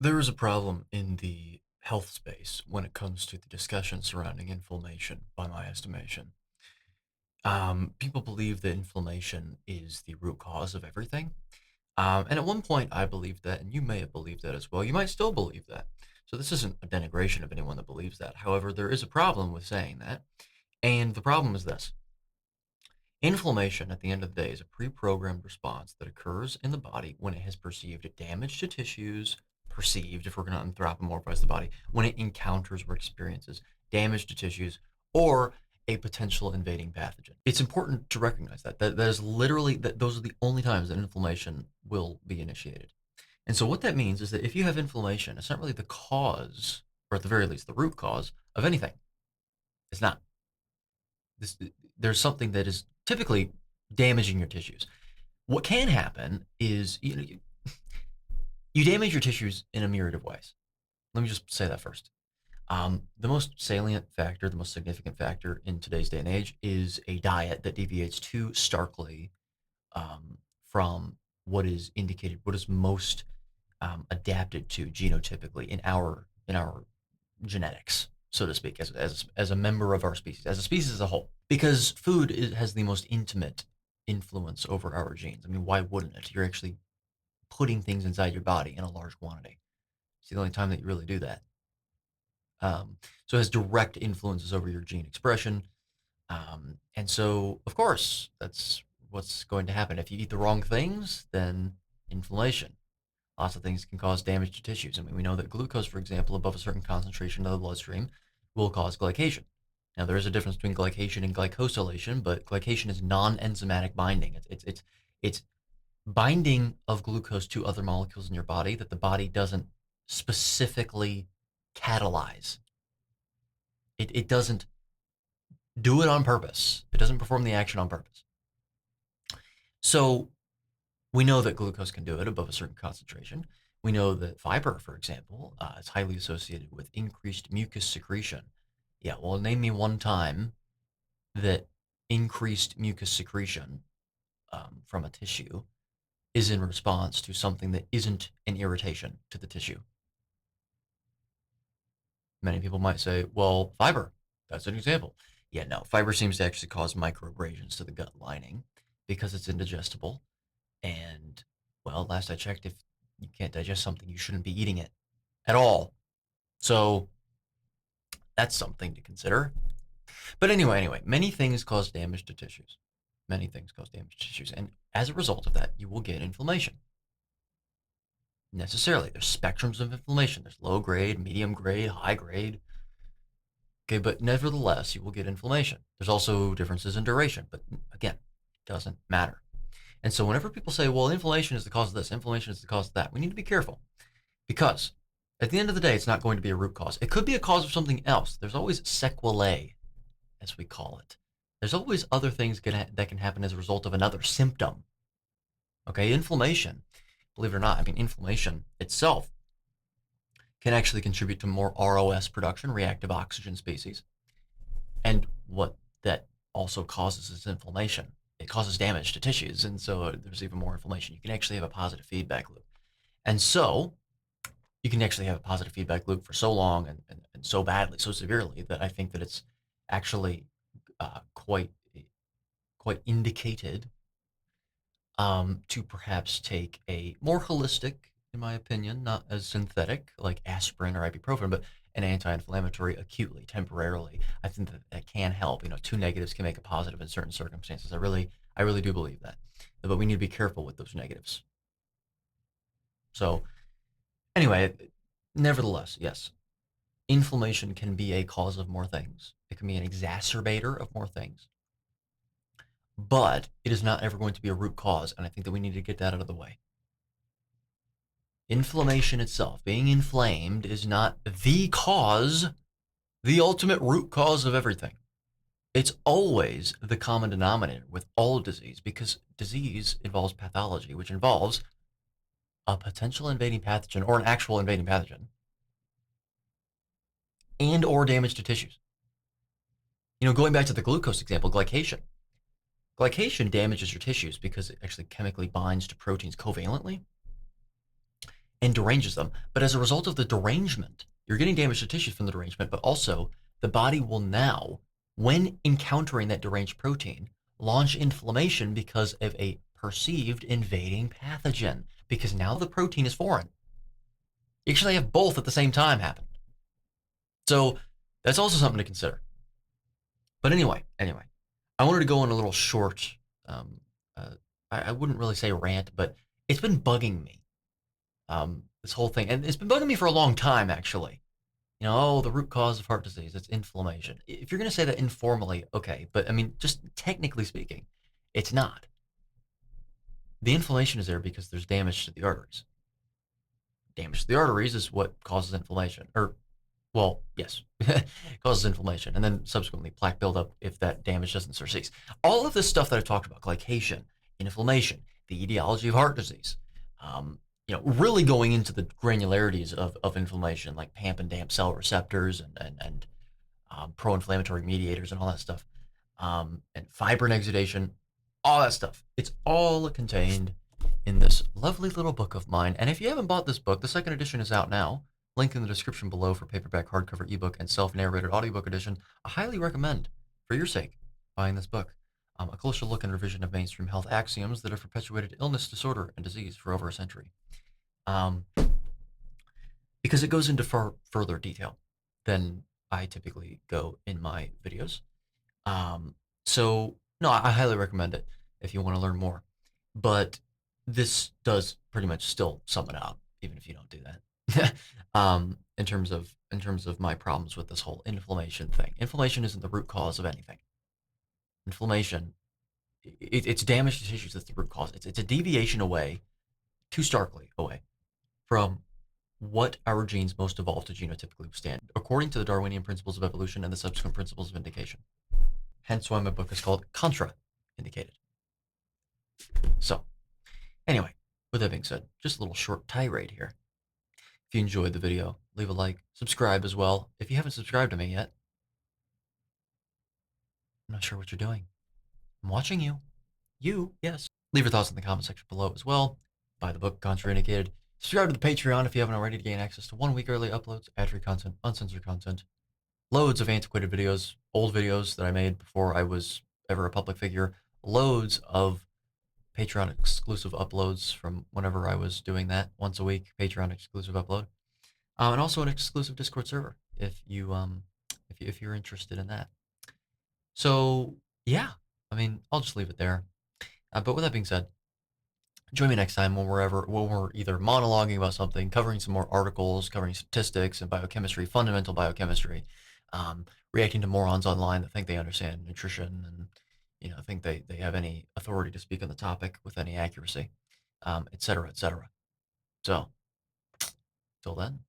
There is a problem in the health space when it comes to the discussion surrounding inflammation, by my estimation. People believe that inflammation is the root cause of everything. And at one point, I believed that, and you may have believed that as well. You might still believe that. So this isn't a denigration of anyone that believes that. However, there is a problem with saying that. And the problem is this. Inflammation, at the end of the day, is a pre-programmed response that occurs in the body when it has perceived damage to tissues, perceived, if we're going to anthropomorphize the body, when it encounters or experiences damage to tissues or a potential invading pathogen. It's important to recognize that is literally that those are the only times that inflammation will be initiated. And so what that means is that if you have inflammation, it's not really the cause, or at the very least, the root cause of anything. It's not. This, there's something that is typically damaging your tissues. What can happen is you damage your tissues in a myriad of ways. Let me just say that first. The most salient factor, the most significant factor in today's day and age is a diet that deviates too starkly from what is indicated, what is most adapted to genotypically in our genetics, so to speak, as a member of our species, as a species as a whole. Because food has the most intimate influence over our genes. I mean, why wouldn't it? You're actually putting things inside your body in a large quantity. It's the only time that you really do that. So it has direct influences over your gene expression. And so, of course, that's what's going to happen. If you eat the wrong things, then inflammation. Lots of things can cause damage to tissues. I mean, we know that glucose, for example, above a certain concentration of the bloodstream will cause glycation. Now, there is a difference between glycation and glycosylation, but glycation is non-enzymatic binding. It's binding of glucose to other molecules in your body that the body doesn't specifically catalyze. It doesn't do it on purpose. It doesn't perform the action on purpose. So we know that glucose can do it above a certain concentration. We know that fiber, for example, is highly associated with increased mucus secretion. Yeah, well, name me one time that increased mucus secretion from a tissue is in response to something that isn't an irritation to the tissue. Many people might say, well, fiber, that's an example. Yeah, no, fiber seems to actually cause microabrasions to the gut lining because it's indigestible. And, well, last I checked, if you can't digest something, you shouldn't be eating it at all. So that's something to consider. But anyway, many things cause damage to tissues. Many things cause damage to tissues. And as a result of that, you will get inflammation. Necessarily, there's spectrums of inflammation. There's low grade, medium grade, high grade. Okay, but nevertheless, you will get inflammation. There's also differences in duration, but again, it doesn't matter. And so whenever people say, well, inflammation is the cause of this, inflammation is the cause of that, we need to be careful because at the end of the day, it's not going to be a root cause. It could be a cause of something else. There's always sequelae, as we call it. There's always other things that can happen as a result of another symptom. Okay, inflammation, believe it or not, I mean, inflammation itself can actually contribute to more ROS production, reactive oxygen species. And what that also causes is inflammation. It causes damage to tissues, and so there's even more inflammation. You can actually have a positive feedback loop. And so you can actually have a positive feedback loop for so long and so badly, so severely, that I think that it's actually quite indicated to perhaps take a more holistic, in my opinion, not as synthetic like aspirin or ibuprofen, but an anti-inflammatory acutely, temporarily. I think that can help. Two negatives can make a positive in certain circumstances. I really do believe that. But we need to be careful with those negatives. So anyway, nevertheless, yes, inflammation can be a cause of more things. It can be an exacerbator of more things, but it is not ever going to be a root cause, and I think that we need to get that out of the way. Inflammation itself, being inflamed, is not the cause, the ultimate root cause of everything. It's always the common denominator with all disease because disease involves pathology, which involves a potential invading pathogen or an actual invading pathogen and or damage to tissues. Going back to the glucose example, glycation. Glycation damages your tissues because it actually chemically binds to proteins covalently. and deranges them. But as a result of the derangement, you're getting damage to tissues from the derangement, but also the body will now, when encountering that deranged protein, launch inflammation because of a perceived invading pathogen, because now the protein is foreign. You actually have both at the same time happen. So that's also something to consider. But anyway, I wanted to go on a little short, um, uh, I wouldn't really say rant, but it's been bugging me, this whole thing. And it's been bugging me for a long time, actually. You know, oh, the root cause of heart disease, it's inflammation. If you're going to say that informally, okay. But I mean, just technically speaking, it's not. The inflammation is there because there's damage to the arteries. Damage to the arteries is what causes inflammation. Or, well, yes, causes inflammation. And then subsequently plaque buildup if that damage doesn't surcease. All of this stuff that I've talked about, glycation, inflammation, the etiology of heart disease, really going into the granularities of inflammation, like PAMP and DAMP cell receptors and pro-inflammatory mediators and all that stuff, and fibrin exudation, all that stuff. It's all contained in this lovely little book of mine. And if you haven't bought this book, the second edition is out now. Link in the description below for paperback, hardcover, ebook, and self-narrated audiobook edition. I highly recommend, for your sake, buying this book. A closer look and revision of mainstream health axioms that have perpetuated illness, disorder, and disease for over a century. Um, because it goes into far further detail than I typically go in my videos. So no, I highly recommend it if you want to learn more. But this does pretty much still sum it up, even if you don't do that. In terms of my problems with this whole inflammation thing. Inflammation isn't the root cause of anything. Inflammation, it's damage to tissues that's the root cause. It's a deviation away, too starkly away, from what our genes most evolved to genotypically withstand, according to the Darwinian principles of evolution and the subsequent principles of indication. Hence why my book is called Contrainidicated. So, anyway, with that being said, just a little short tirade here. If you enjoyed the video, leave a like, subscribe as well. If you haven't subscribed to me yet, I'm not sure what you're doing. I'm watching you. You, yes. Leave your thoughts in the comment section below as well. Buy the book, Contrainidicated. Subscribe to the Patreon if you haven't already to gain access to 1 week early uploads, ad-free content, uncensored content, loads of antiquated videos, old videos that I made before I was ever a public figure, loads of Patreon exclusive uploads from whenever I was doing that once a week, Patreon exclusive upload, and also an exclusive Discord server if you're interested in that. So yeah, I mean, I'll just leave it there. But with that being said, join me next time when we're either monologuing about something, covering some more articles, covering statistics and biochemistry, fundamental biochemistry, reacting to morons online that think they understand nutrition and think they have any authority to speak on the topic with any accuracy, et cetera, et cetera. So, till then.